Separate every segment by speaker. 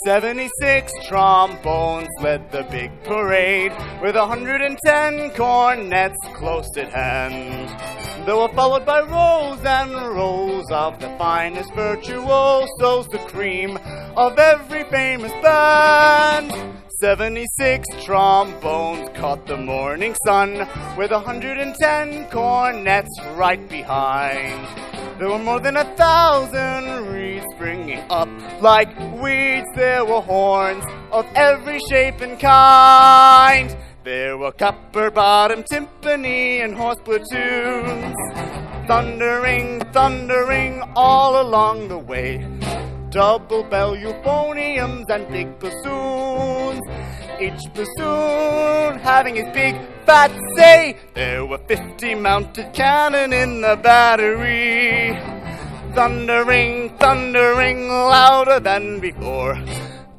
Speaker 1: 76 trombones led the big parade, with 110 cornets close at hand. They were followed by rows and rows of the finest virtuosos, the cream of every famous band. 76 trombones caught the morning sun, with 110 cornets right behind. There were more than 1,000 reeds springing up like weeds. There were horns of every shape and kind. There were copper-bottom timpani and horse platoons, thundering, thundering all along the way. Double-bell euphoniums and big bassoons, each bassoon having his big fat say. There were 50 mounted cannon in the battery, thundering, thundering louder than before.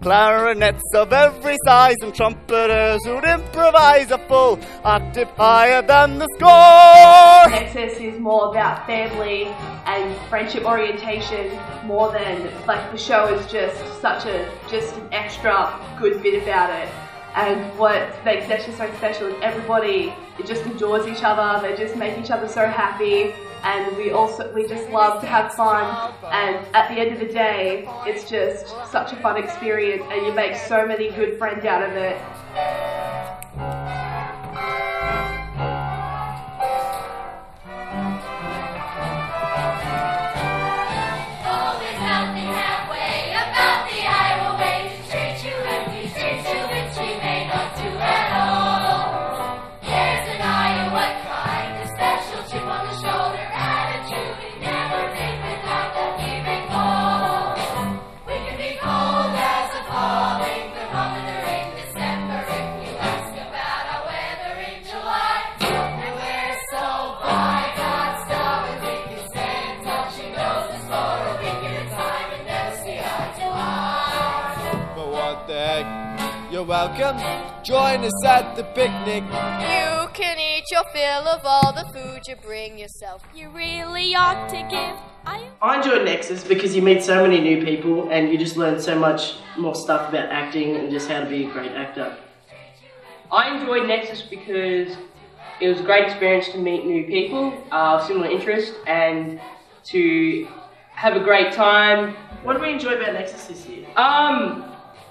Speaker 1: Clarinets of every size and trumpeters who'd improvise a full octave higher than the score.
Speaker 2: Nexus is more about family and friendship orientation more than, like, the show is just an extra good bit about it. And what makes Nexus so special is everybody just enjoys each other, they just make each other so happy, and we just love to have fun, and at the end of the day, it's just such a fun experience, and you make so many good friends out of it.
Speaker 3: You're welcome. Join us at the picnic.
Speaker 4: You can eat your fill of all the food you bring yourself. You really ought to give.
Speaker 5: I enjoy Nexus because you meet so many new people and you just learn so much more stuff about acting and just how to be a great actor.
Speaker 6: I enjoyed Nexus because it was a great experience to meet new people of similar interest and to have a great time.
Speaker 5: What did we enjoy about Nexus this year?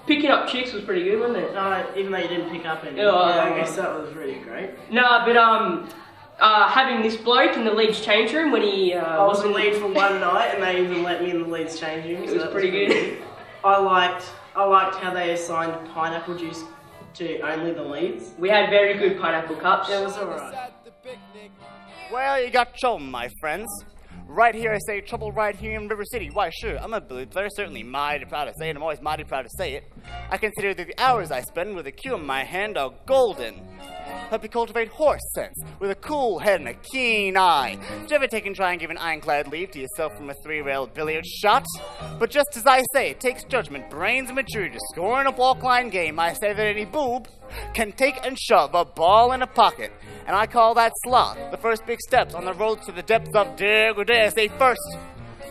Speaker 6: Picking up chicks was pretty good, wasn't it?
Speaker 5: No, even though you didn't pick up any.
Speaker 6: I
Speaker 5: guess that was really great.
Speaker 6: No, but having this bloke in the Leeds change room when he
Speaker 5: I was in Leeds for one night and they even let me in the Leeds change room.
Speaker 6: It was pretty good.
Speaker 5: I liked how they assigned pineapple juice to only the Leeds.
Speaker 6: We had very good pineapple cups.
Speaker 5: It was alright.
Speaker 1: Well, you got trouble, my friends. Right here, I say trouble right here in River City. Why, sure, I'm a blues player, certainly mighty proud to say it. I'm always mighty proud to say it. I consider that the hours I spend with a cue in my hand are golden. Help you cultivate horse sense with a cool head and a keen eye. Did you ever take and try and give an ironclad leave to yourself from a three-railed billiard shot? But just as I say, it takes judgment, brains, and maturity to score in a walk-line game. I say that any boob can take and shove a ball in a pocket. And I call that sloth. The first big steps on the road to the depths of degradé. I say first,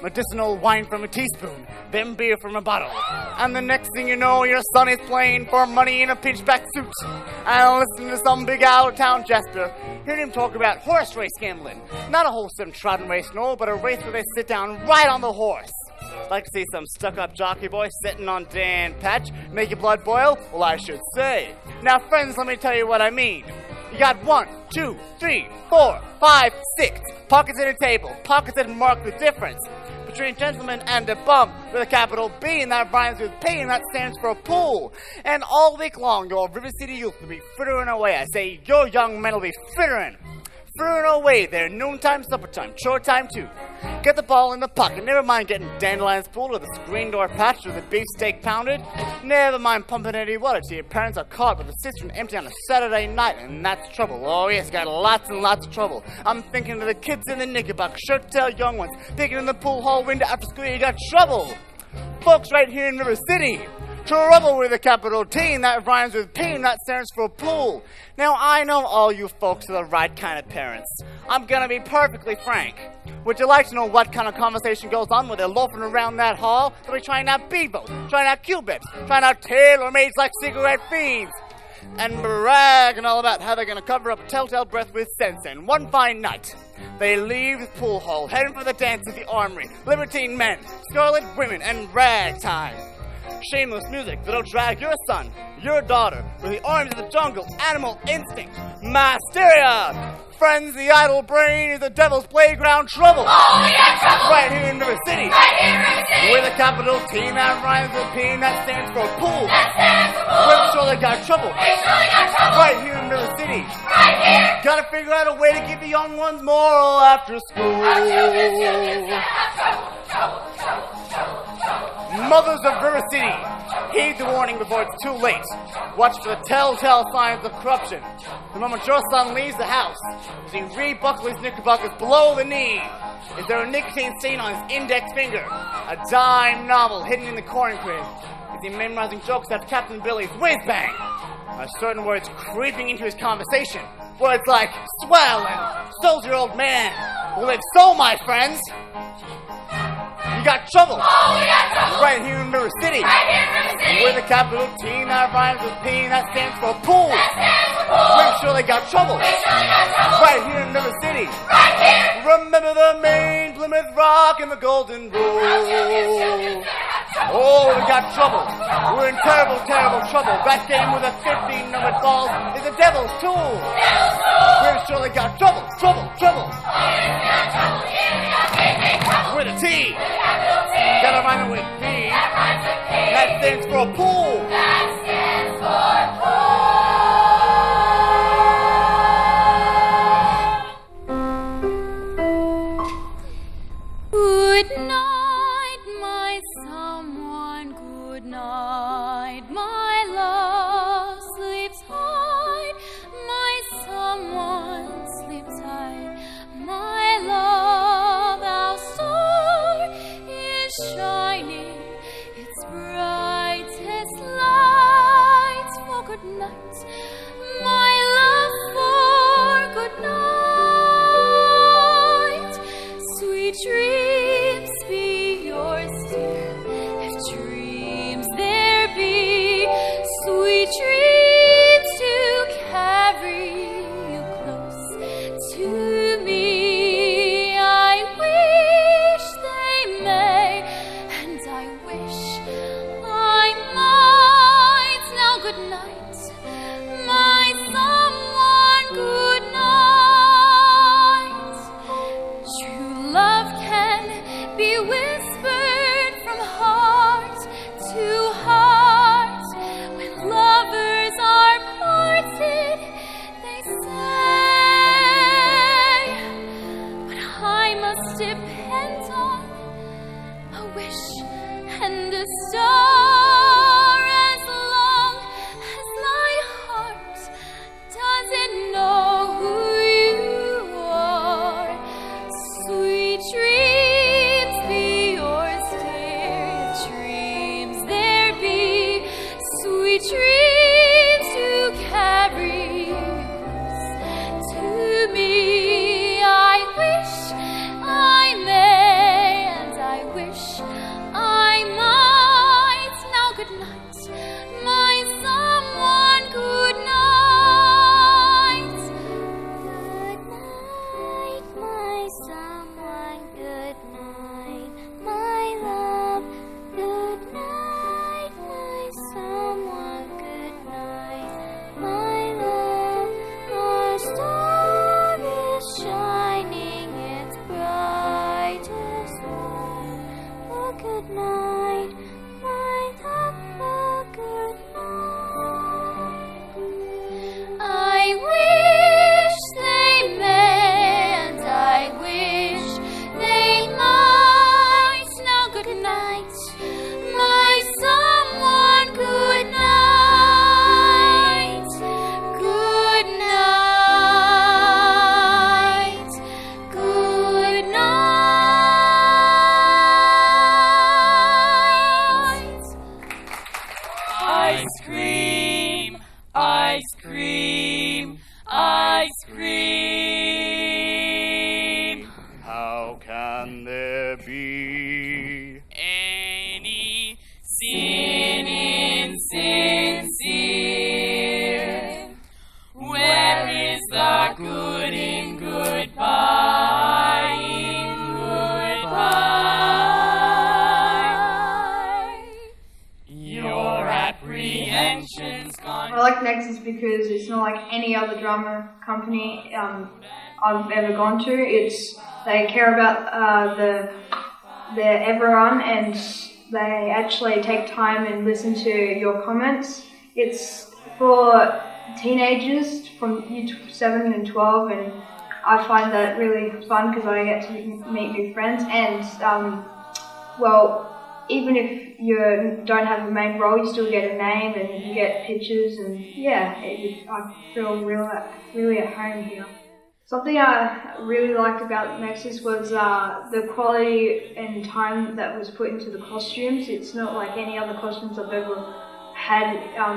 Speaker 1: medicinal wine from a teaspoon, then beer from a bottle. And the next thing you know, your son is playing for money in a pinchback suit. And listen to some big out-of-town jester. Heard him talk about horse race gambling. Not a wholesome trotting race, no, but a race where they sit down right on the horse. Like to see some stuck-up jockey boy sitting on Dan Patch make your blood boil? Well, I should say. Now, friends, let me tell you what I mean. You got 1, 2, 3, 4, 5, 6 pockets in a table, pockets that mark the difference between a gentleman and a bum with a capital B, and that rhymes with P, and that stands for a pool. And all week long, your River City youth will be frittering away. I say your young men will be frittering away there, noontime, supper time, chore time too. Get the ball in the pocket, never mind getting dandelions pulled or the screen door patched or the beefsteak pounded. Never mind pumping any water till your parents are caught with a cistern empty on a Saturday night, and that's trouble. Oh yes, got lots and lots of trouble. I'm thinking of the kids in the knickerbocker, shirt tail young ones, peeking in the pool hall window after school. You got trouble. Folks right here in River City. Trouble with a capital T, and that rhymes with P, and that stands for pool. Now, I know all you folks are the right kind of parents. I'm gonna be perfectly frank. Would you like to know what kind of conversation goes on when they're loafing around that hall? They'll be trying out Bebos, trying out Q-Bips, trying out tailor-mades like cigarette fiends, and bragging all about how they're going to cover up a telltale breath with sense. And one fine night, they leave the pool hall, heading for the dance at the armory. Libertine men, scarlet women, and ragtime. Shameless music that'll drag your son, your daughter, through the arms of the jungle, animal instinct, Mysteria! Friends, the idle brain is the devil's playground trouble.
Speaker 4: Oh, we got trouble!
Speaker 1: Right here in River City.
Speaker 4: Right here in River City!
Speaker 1: With a capital T that rhymes with P, that stands for pool.
Speaker 4: That stands for pool!
Speaker 1: We've surely got trouble.
Speaker 4: We surely got trouble!
Speaker 1: Right here in River City.
Speaker 4: Right here!
Speaker 1: Gotta figure out a way to give the young ones moral after school.
Speaker 4: Our children have trouble, trouble, trouble, trouble, trouble.
Speaker 1: Mothers of River City, heed the warning before it's too late. Watch for the telltale signs of corruption. The moment your son leaves the house, does he rebuckle his knickerbockers below the knee? Is there a nicotine stain on his index finger? A dime novel hidden in the corn crib? Is he memorizing jokes after Captain Billy's whiz-bang? Are certain words creeping into his conversation? Words like swell and so's your old man. Will live so, my friends. You got trouble.
Speaker 4: Oh, we got trouble!
Speaker 1: Right here in River City.
Speaker 4: Right here in River City!
Speaker 1: With a capital T that rhymes with P, that stands for pool.
Speaker 4: That stands for pool!
Speaker 1: We've surely got trouble.
Speaker 4: We surely got trouble!
Speaker 1: Right here in River City.
Speaker 4: Right here!
Speaker 1: Remember the Maine, Plymouth Rock, and the Golden Rule.
Speaker 4: Our children have trouble!
Speaker 1: Oh, we got trouble. We're in terrible, terrible trouble. That game with a 15 numbered balls is the devil's tool.
Speaker 4: Devil's tool!
Speaker 1: We've surely got trouble, trouble, trouble.
Speaker 4: Oh, yes, we got trouble! Here we got big, big trouble!
Speaker 1: With a T.
Speaker 4: Capital T!
Speaker 1: Gotta rhyme it with P.
Speaker 4: That rhymes with P!
Speaker 1: That stands for a pool.
Speaker 4: That stands for pool! Good night, my someone, good night, my love, sleep tight, my someone, sleep tight, my love, our star is shining, its brightest light, for good night, my love, for good night, sweet dreams be yours, dear, if dreams there be, sweet dreams to carry you close to me. I wish they may, and I wish I might. Now good night, my someone, good night. True love can be whispered from heart to heart. When lovers are parted, they say, but I must depend on a wish and a star, as long as my heart doesn't know who you are. Sweet dreams be yours, dear, if dreams there be, sweet dreams to carry close to me. I wish I may, and I wish I might.
Speaker 1: free.
Speaker 7: Any sin insincere? Where is the good in goodbye? Your apprehension's gone.
Speaker 8: I like Nexus because it's not like any other drama company I've ever gone to. They care about everyone, and they actually take time and listen to your comments. It's for teenagers from year 7 and 12, and I find that really fun because I get to meet new friends, and even if you don't have a main role, you still get a name and you get pictures, and yeah, I feel really at home here. Something I really liked about Nexus was the quality and time that was put into the costumes. It's not like any other costumes I've ever had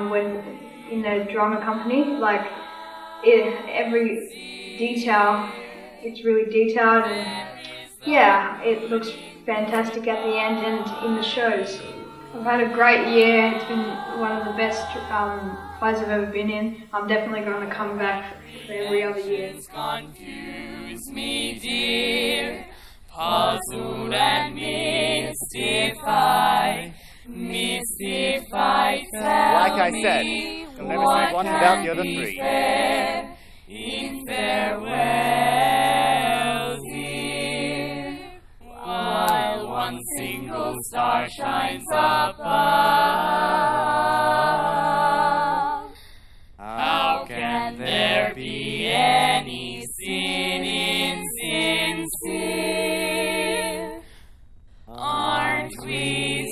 Speaker 8: when in a drama company. Like every detail, it's really detailed, and yeah, it looks fantastic at the end and in the shows. I've had a great year. It's been one of the best plays I've ever been in. I'm definitely going to come back for every other year.
Speaker 7: Confuse me, dear, puzzled and mystified.
Speaker 1: Like I said, you'll never see one without the other three.
Speaker 7: In farewell, dear, while one single star shines above. How can there be any sin insincere? Aren't we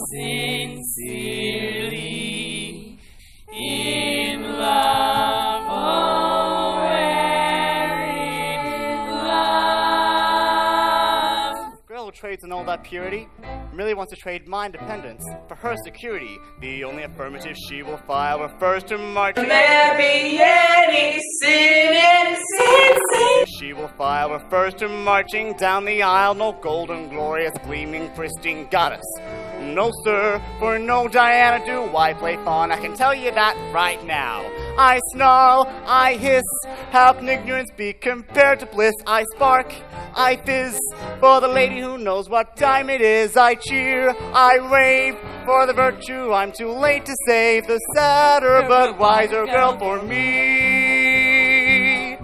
Speaker 7: sincerely in love? Oh, we're in love.
Speaker 1: Girl who trades in all that purity really wants to trade my independence for her security. The only affirmative she will file refers to marching.
Speaker 7: Can there be any sin insincere?
Speaker 1: She will file refers to marching down the aisle. No golden, glorious, gleaming, pristine goddess. No, sir, for no Diana do I play fawn. I can tell you that right now. I snarl, I hiss. How can ignorance be compared to bliss? I spark, I fizz. For the lady who knows what time it is, I cheer, I rave. For the virtue I'm too late to save. The sadder but wiser girl for me.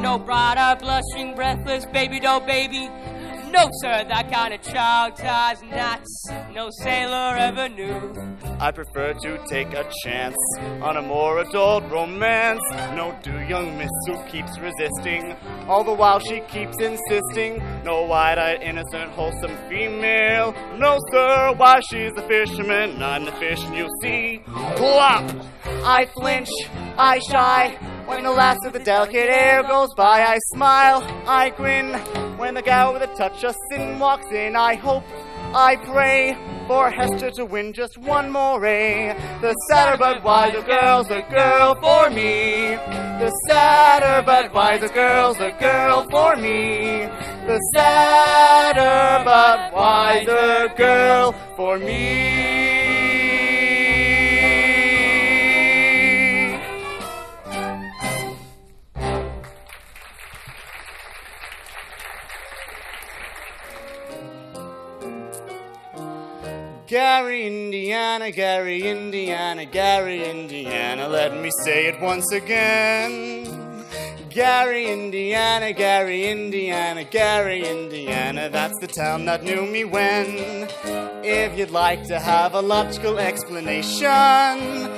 Speaker 7: No brighter, blushing, breathless, baby doll baby. No, sir, that kind of child ties knots no sailor ever knew.
Speaker 1: I prefer to take a chance on a more adult romance. No, do young miss who keeps resisting, all the while she keeps insisting. No wide-eyed, innocent, wholesome female. No, sir, why she's the fisherman, I'm the fish you see. Plop! I flinch, I shy. When the last of the delicate air goes by, I smile, I grin. When the gal with a touch of sin walks in, I hope, I pray for Hester to win just one more A. The sadder but wiser girl's a girl for me. The sadder but wiser girl's a girl for me. The sadder but wiser girl for me. Gary, Indiana, Gary, Indiana, Gary, Indiana, let me say it once again. Gary, Indiana, Gary, Indiana, Gary, Indiana, that's the town that knew me when. If you'd like to have a logical explanation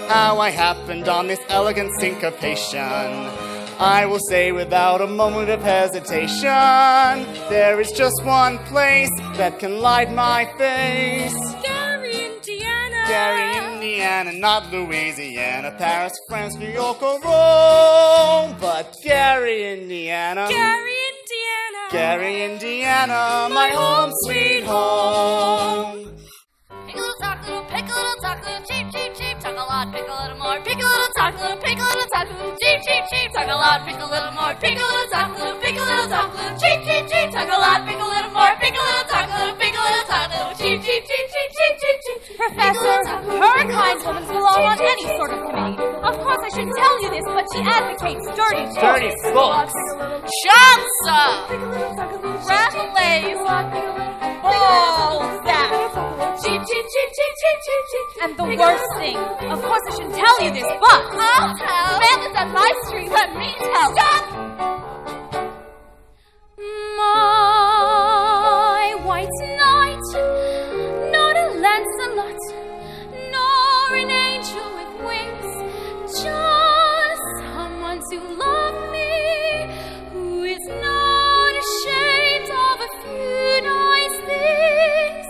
Speaker 1: how I happened on this elegant syncopation, I will say without a moment of hesitation, there is just one place that can light my face. Gary, Indiana, not Louisiana, Paris, France, New York, or Rome, but Gary, Indiana.
Speaker 7: Gary, Indiana.
Speaker 1: Gary, Indiana, my home sweet home.
Speaker 4: Pick a little talk, little, cheep, cheep, cheep. Talk a lot, pick a little more. Pick a little, talk a little, pick a little, talk a little, cheep, cheep, cheep. Talk a lot, pick a little more. Pick a little, talk a little, pick a little, talk a little, cheep, cheep, cheep. Talk a lot, pick a little more. Pick a little, talk a little, pick a little, talk a little, cheep, cheep, cheep, cheep, cheep, cheep, cheep.
Speaker 9: Professor, her kind woman belong on any sort of committee. Of course, I shouldn't tell you this, but she advocates dirty sports.
Speaker 1: Dirty sports.
Speaker 4: Johnson!
Speaker 9: Rattleys, ball zaps,
Speaker 4: Cheep, cheep, cheep, cheep, cheep, cheep, cheep.
Speaker 9: and the worst thing, of course, I shouldn't tell you this, but
Speaker 4: I'll tell.
Speaker 9: man is that live stream. Let me tell.
Speaker 4: Stop!
Speaker 9: My white knight, not a Lancelot, nor an angel with wings, just someone to love me, who is not ashamed of a few nice things.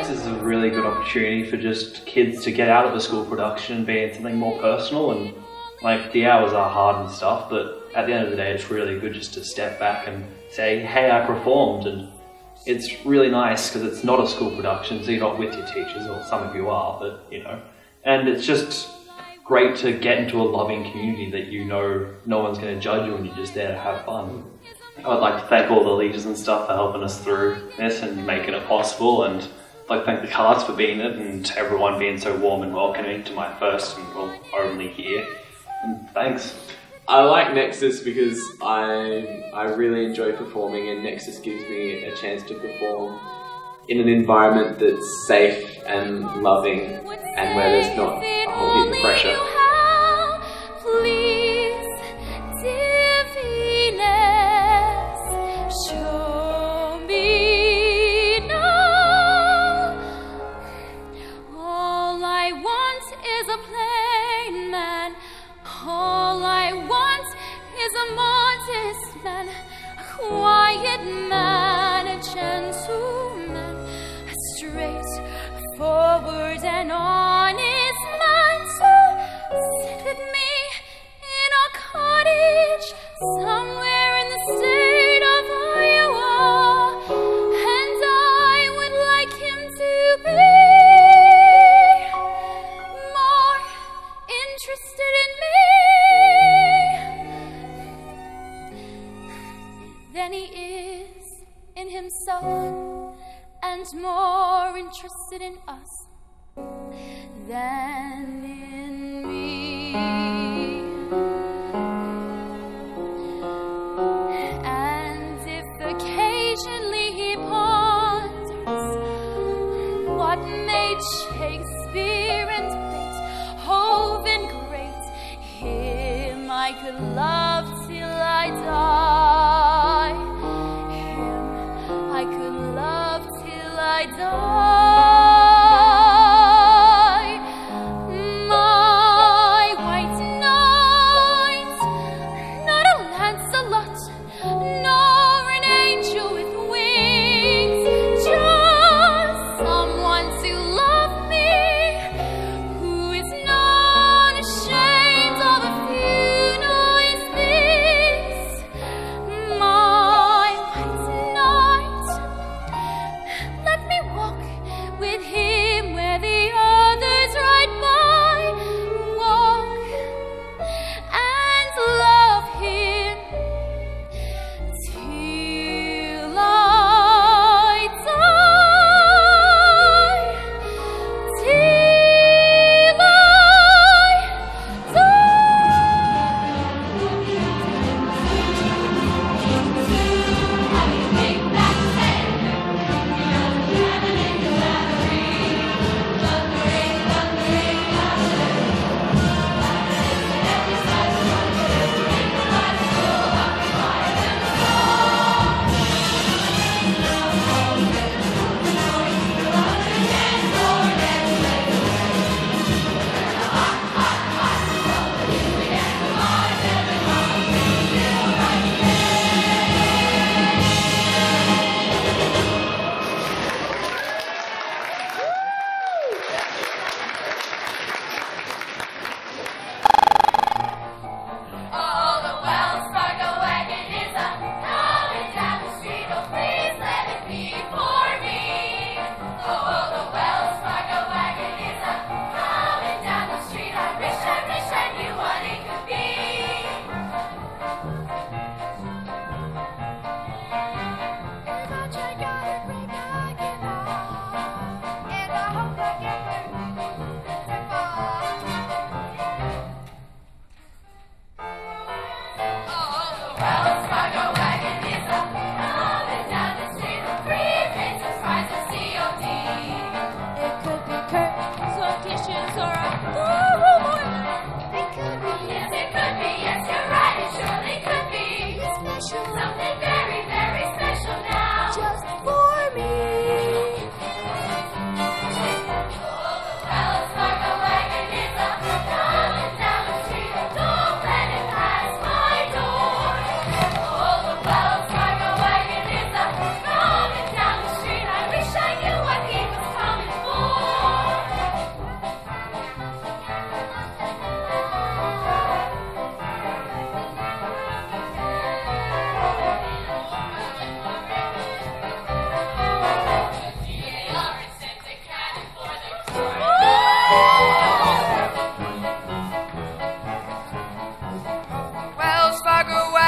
Speaker 10: This is a really good opportunity for just kids to get out of a school production and be in something more personal, and like the hours are hard and stuff, but at the end of the day it's really good just to step back and say, hey, I performed. And it's really nice because it's not a school production, so you're not with your teachers, or some of you are, but you know, and it's just great to get into a loving community that you know no one's going to judge you and you're just there to have fun. I would like to thank all the leaders and stuff for helping us through this and making it possible, and I'd like to thank the cast for being it and everyone being so warm and welcoming to my first and only year. And thanks.
Speaker 11: I like Nexus because I really enjoy performing, and Nexus gives me a chance to perform in an environment that's safe and loving and where there's not a whole heap of pressure.
Speaker 9: Please, dear Venus, show me now. All I want is a plain man. All I want is a modest man, a quiet man, a gentleman, a straightforward and honest man to sit with me in a cottage somewhere in the state of Iowa, and I would like him to be more interested in me than he is in himself, and more interested in us than in me. And if occasionally he ponders what made Shakespeare and Beethoven great, him I could love till I die. Him I could love till I die. My white knight, not a Lancelot, nor an angel with wings, just someone to love me, who is not ashamed of a few nice things.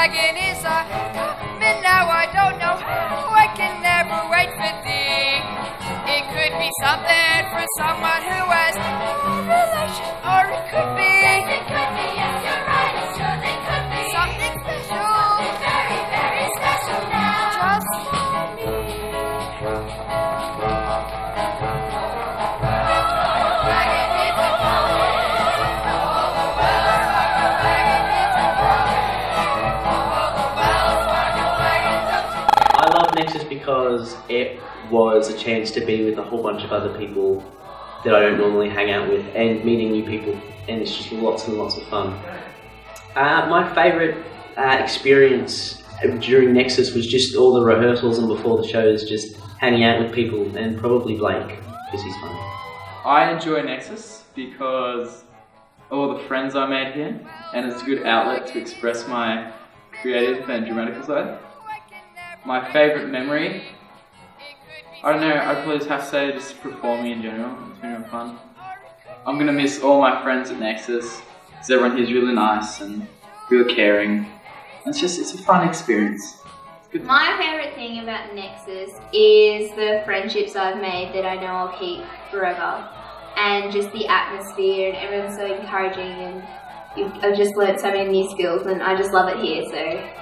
Speaker 12: wagon is coming now, I don't know how, I can never wait for thee. It could be something for someone who has no relation, or it could be.
Speaker 9: Yes, it could be, yes, you're right, it surely could be.
Speaker 12: Something special.
Speaker 9: Very, very special now.
Speaker 12: Just for me.
Speaker 5: I love Nexus because it was a chance to be with a whole bunch of other people that I don't normally hang out with and meeting new people, and it's just lots and lots of fun. My favourite experience during Nexus was just all the rehearsals and before the shows, just hanging out with people, and probably Blake, because he's fun.
Speaker 13: I enjoy Nexus because of all the friends I made here, and it's a good outlet to express my creative and dramatical side. My favourite memory, I don't know, I'd probably just have to say just performing in general. It's been real fun. I'm going to miss all my friends at Nexus, because everyone here's really nice and really caring. It's a fun experience.
Speaker 14: My favourite thing about Nexus is the friendships I've made that I know I'll keep forever, and just the atmosphere, and everyone's so encouraging, and I've just learnt so many new skills, and I just love it here, so yeah.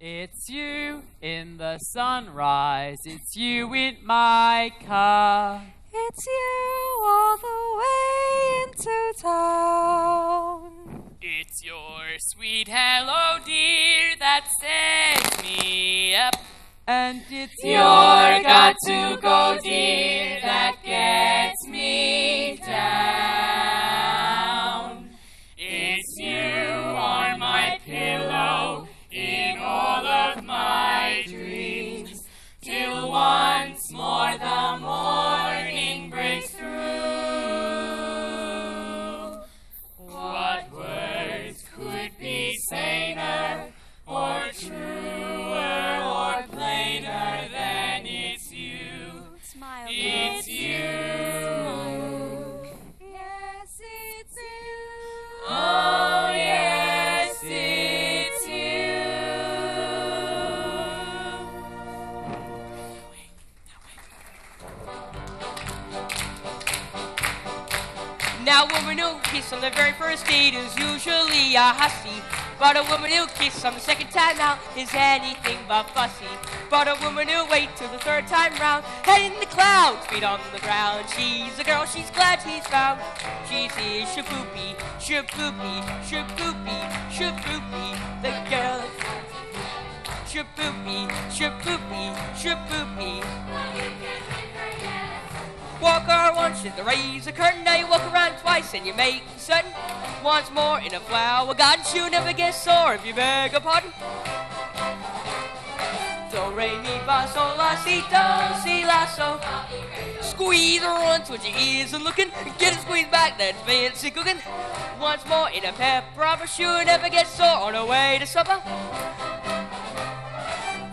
Speaker 7: It's you in the sunrise, it's you in my car.
Speaker 12: It's you all the way into town.
Speaker 7: It's your sweet hello dear that sets me up. And it's your got to go dear that gets me down. It's you on my pillow in all of my dreams, till once more the morning breaks through. What words could be saner, or truer, or plainer than it's you?
Speaker 12: Smile.
Speaker 7: It's you.
Speaker 12: Yes, it's you.
Speaker 7: Oh, yes, it's you. Now, a woman who kiss on the very first date is usually a hussy, but a woman who kiss on the second time out is anything but fussy. But a woman who wait till the third time round, head in the clouds, feet on the ground. She's a girl, she's glad she's found. She's his shaboopy, shaboopy, shaboopy, shaboopy, the girl. Shaboopy, shaboopy, shaboopy. Walk her once and raise a curtain. Now you walk around twice and you make certain. Once more in a flower garden, she'll never get sore if you beg a pardon. Do, re, mi, fa, sol, la, si, do, si, la, so. Squeeze her once when she isn't looking. Get a squeeze back, that's fancy cooking. Once more in a pepper opera, she'll never get sore on her way to supper.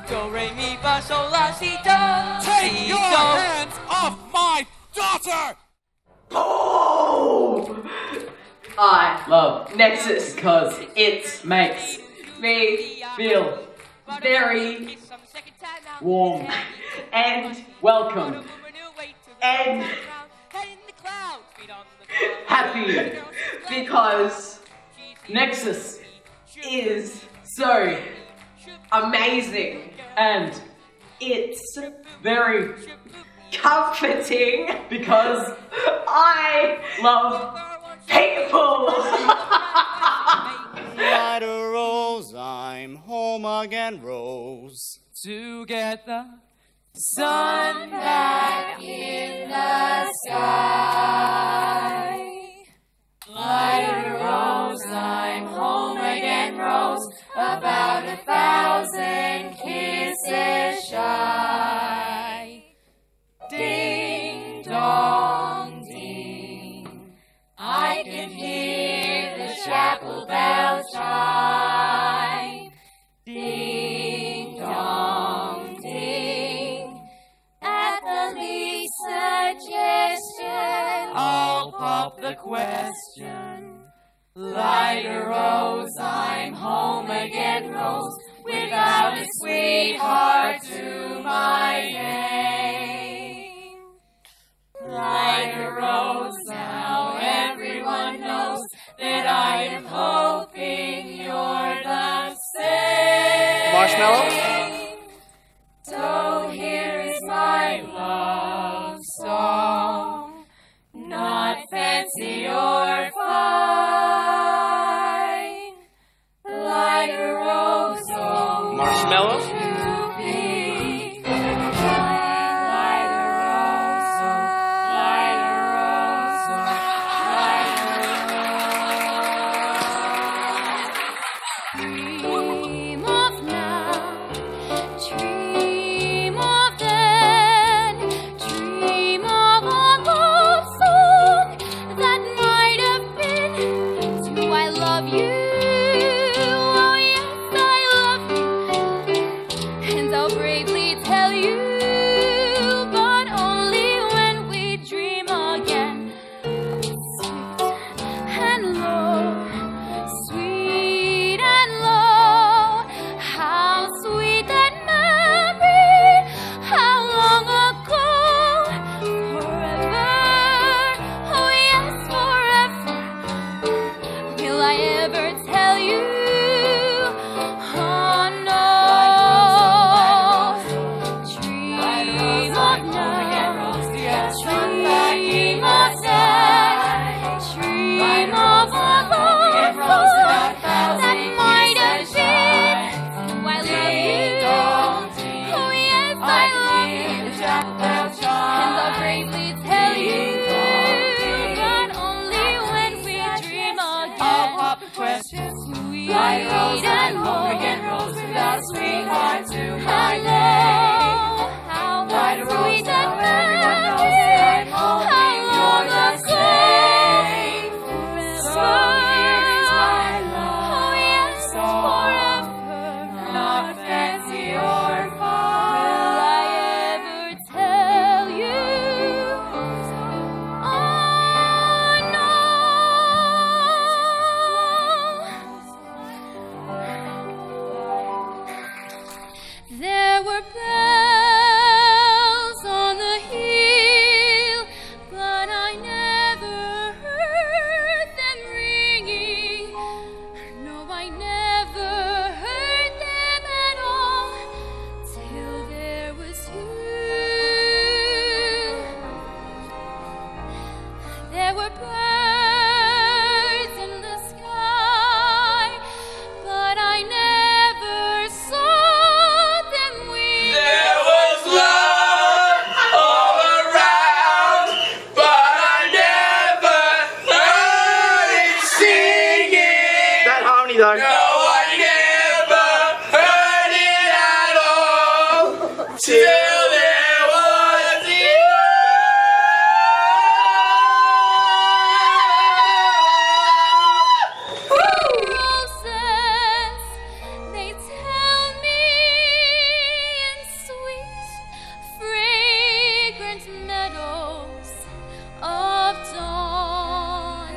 Speaker 7: Do, re, mi, fa, sol, la, si, do,
Speaker 3: Take
Speaker 7: si,
Speaker 3: your
Speaker 7: do.
Speaker 3: hands off my daughter!
Speaker 5: Boom!
Speaker 6: I
Speaker 13: Love
Speaker 6: Nexus
Speaker 13: because
Speaker 6: it
Speaker 13: makes
Speaker 6: me
Speaker 13: feel
Speaker 6: very
Speaker 13: warm,
Speaker 6: and
Speaker 13: welcome,
Speaker 6: and
Speaker 13: happy.
Speaker 6: because
Speaker 13: Nexus
Speaker 6: is so amazing.
Speaker 13: and
Speaker 6: It's
Speaker 13: very
Speaker 6: comforting
Speaker 13: because
Speaker 6: I
Speaker 13: love
Speaker 6: people.
Speaker 1: Light a rose, I'm home again, Rose.
Speaker 7: Together,
Speaker 9: Sun back in the sky. Light a rose, I'm home again, Rose. About 1,000 kisses shy. Ding dong ding, I can hear the chapel bells chime.
Speaker 4: again rose without a sweetheart to my name. Like a rose now everyone knows that I am hoping you're the same.
Speaker 1: Marshmallow?
Speaker 4: So here is my love song, not fancy or fine, like a rose song.
Speaker 1: Marshmallow?
Speaker 4: Like rose and hope again rose without a sweetheart to my name. Like a rose now everyone knows that I'm hoping you're the same. So here's my love song, not fancy or fine. Will I ever tell you? Oh no. There were bells on the hill, but I never heard them ringing. No, I never heard them at all till there was you. There were birds in the sky, but I never saw them wing.
Speaker 3: There was love all around, but I never heard it singing.
Speaker 1: That harmony though.
Speaker 3: No, I never heard it at all till there was you.
Speaker 4: Roses, they tell me in sweet, fragrant meadows of dawn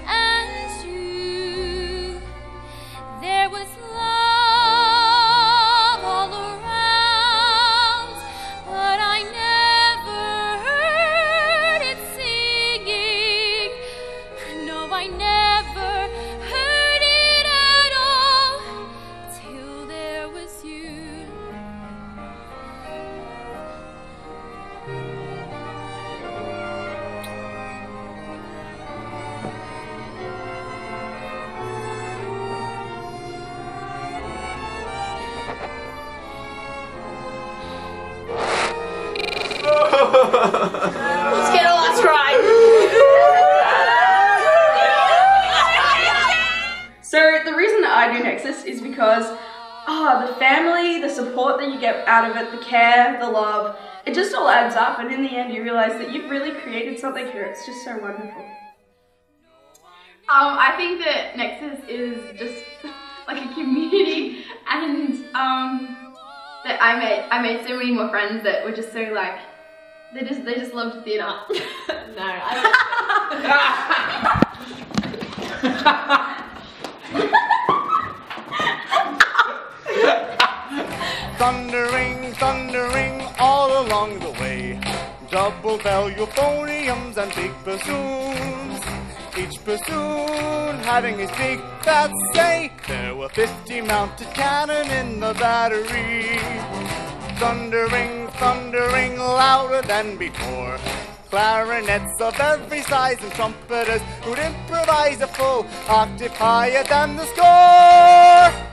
Speaker 4: and dew, there was love all around, but I never heard it singing. No, I never heard it at all till there was you.
Speaker 2: Let's get a last ride. So the reason that I do Nexus is because the family, the support that you get out of it, the care, the love, it just all adds up, and in the end you realize that you've really created something here. It's just so wonderful.
Speaker 15: I think that Nexus is just like a community, and that I made so many more friends that were just so like they just loved theatre. No, I don't.
Speaker 1: Thundering, thundering all along the way. Double bell, euphoniums, and big bassoons. Each bassoon having his big fat say. There were 50 mounted cannon in the battery. Thundering, thundering louder than before. Clarinets of every size and trumpeters who'd improvise a full octave higher than the score.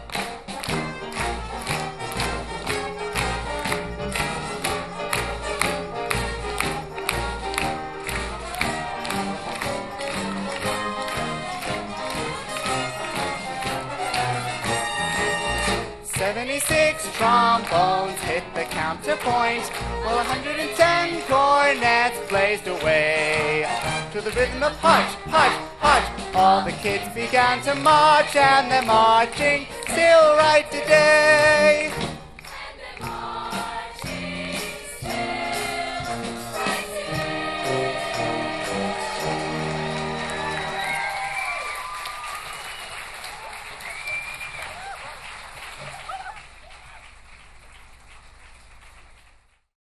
Speaker 1: 76 trombones hit the counterpoint, while 110 cornets blazed away. To the rhythm of hush, hush, hush, all the kids began to march, and they're marching still right today.